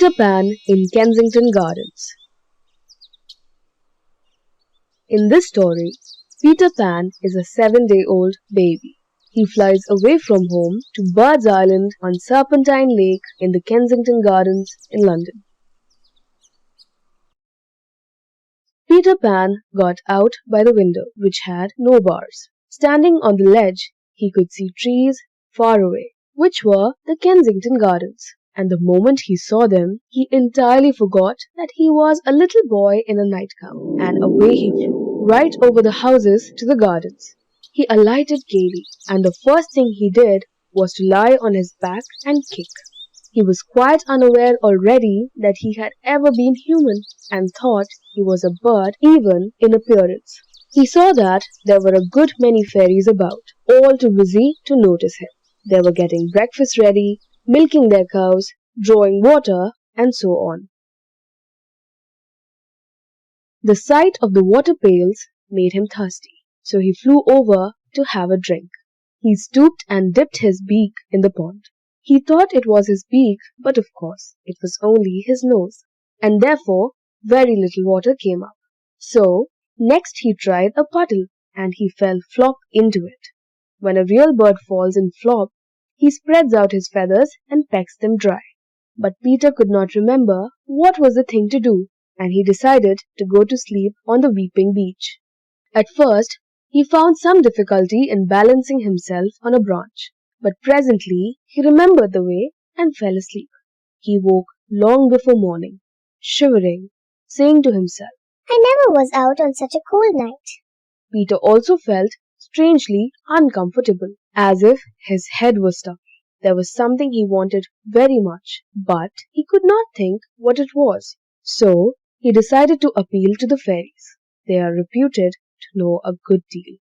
Peter Pan in Kensington Gardens. In this story, Peter Pan is a 7-day-old baby. He flies away from home to Bird's Island on Serpentine Lake in the Kensington Gardens in London. Peter Pan got out by the window, which had no bars. Standing on the ledge, he could see trees far away, which were the Kensington Gardens. And the moment he saw them, he entirely forgot that he was a little boy in a nightgown, and away he flew, right over the houses to the gardens. He alighted gaily, and the first thing he did was to lie on his back and kick. He was quite unaware already that he had ever been human, and thought he was a bird even in appearance. He saw that there were a good many fairies about, all too busy to notice him. They were getting breakfast ready, milking their cows, drawing water, and so on. The sight of the water pails made him thirsty, so he flew over to have a drink. He stooped and dipped his beak in the pond. He thought it was his beak, but of course it was only his nose, and therefore very little water came up. So next he tried a puddle, and he fell flop into it. When a real bird falls in flop, he spreads out his feathers and pecks them dry. But Peter could not remember what was the thing to do, and he decided to go to sleep on the weeping beach. At first, he found some difficulty in balancing himself on a branch, but presently he remembered the way and fell asleep. He woke long before morning, shivering, saying to himself, "I never was out on such a cold night." Peter also felt strangely uncomfortable, as if his head was stuck. There was something he wanted very much, but he could not think what it was. So he decided to appeal to the fairies. They are reputed to know a good deal.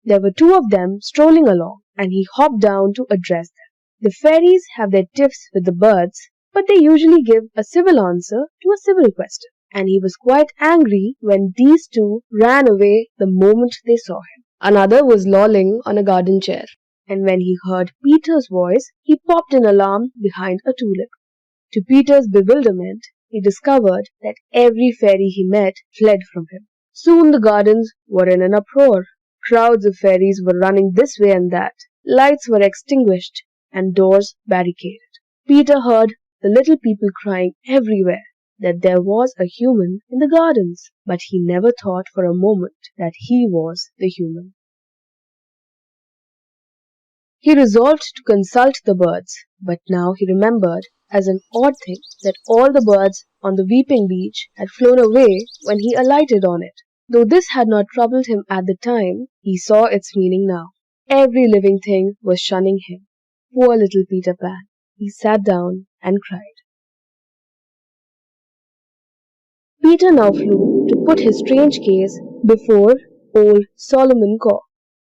There were two of them strolling along, and he hopped down to address them. The fairies have their tiffs with the birds, but they usually give a civil answer to a civil question, and he was quite angry when these two ran away the moment they saw him. Another was lolling on a garden chair, and when he heard Peter's voice, he popped in alarm behind a tulip. To Peter's bewilderment, he discovered that every fairy he met fled from him. Soon the gardens were in an uproar. Crowds of fairies were running this way and that. Lights were extinguished and doors barricaded. Peter heard the little people crying everywhere that there was a human in the gardens, but he never thought for a moment that he was the human. He resolved to consult the birds, but now he remembered as an odd thing that all the birds on the weeping beach had flown away when he alighted on it. Though this had not troubled him at the time, he saw its meaning now. Every living thing was shunning him. Poor little Peter Pan. He sat down and cried. Peter now flew to put his strange case before old Solomon Caw.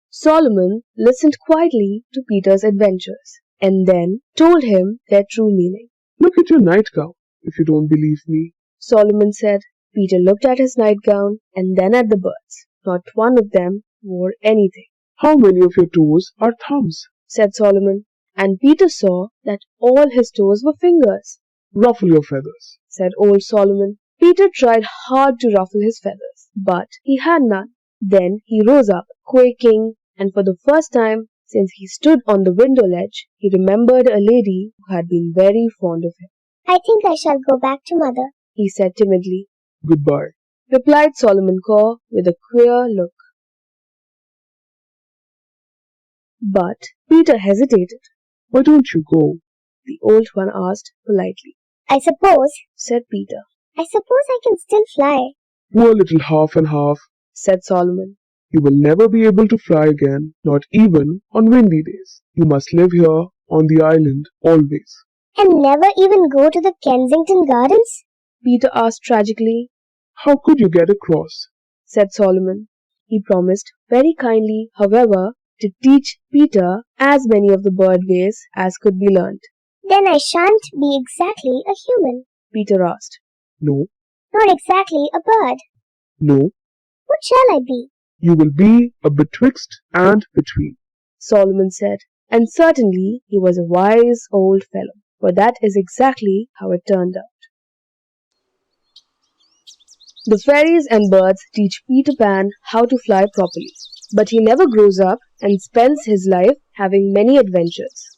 Solomon listened quietly to Peter's adventures, and then told him their true meaning. "Look at your nightgown, if you don't believe me," Solomon said. Peter looked at his nightgown and then at the birds. Not one of them wore anything. "How many of your toes are thumbs?" said Solomon, and Peter saw that all his toes were fingers. "Ruffle your feathers," said old Solomon. Peter tried hard to ruffle his feathers, but he had none. Then he rose up, quaking, and for the first time since he stood on the window ledge, he remembered a lady who had been very fond of him. "I think I shall go back to mother," he said timidly. "Goodbye," replied Solomon Caw with a queer look. But Peter hesitated. "Why don't you go?" the old one asked politely. "I suppose," said Peter. "I suppose I can still fly." "Poor little half and half," said Solomon. "You will never be able to fly again, not even on windy days. You must live here on the island always." "And never even go to the Kensington Gardens?" Peter asked tragically. "How could you get across?" said Solomon. He promised very kindly, however, to teach Peter as many of the bird ways as could be learnt. "Then I shan't be exactly a human?" Peter asked. "No, "Not exactly a bird? no, What shall I be?" you will be a betwixt and between." Solomon said, And certainly he was a wise old fellow, for that is exactly how it turned out. The fairies and birds teach Peter Pan how to fly properly, but he never grows up and spends his life having many adventures.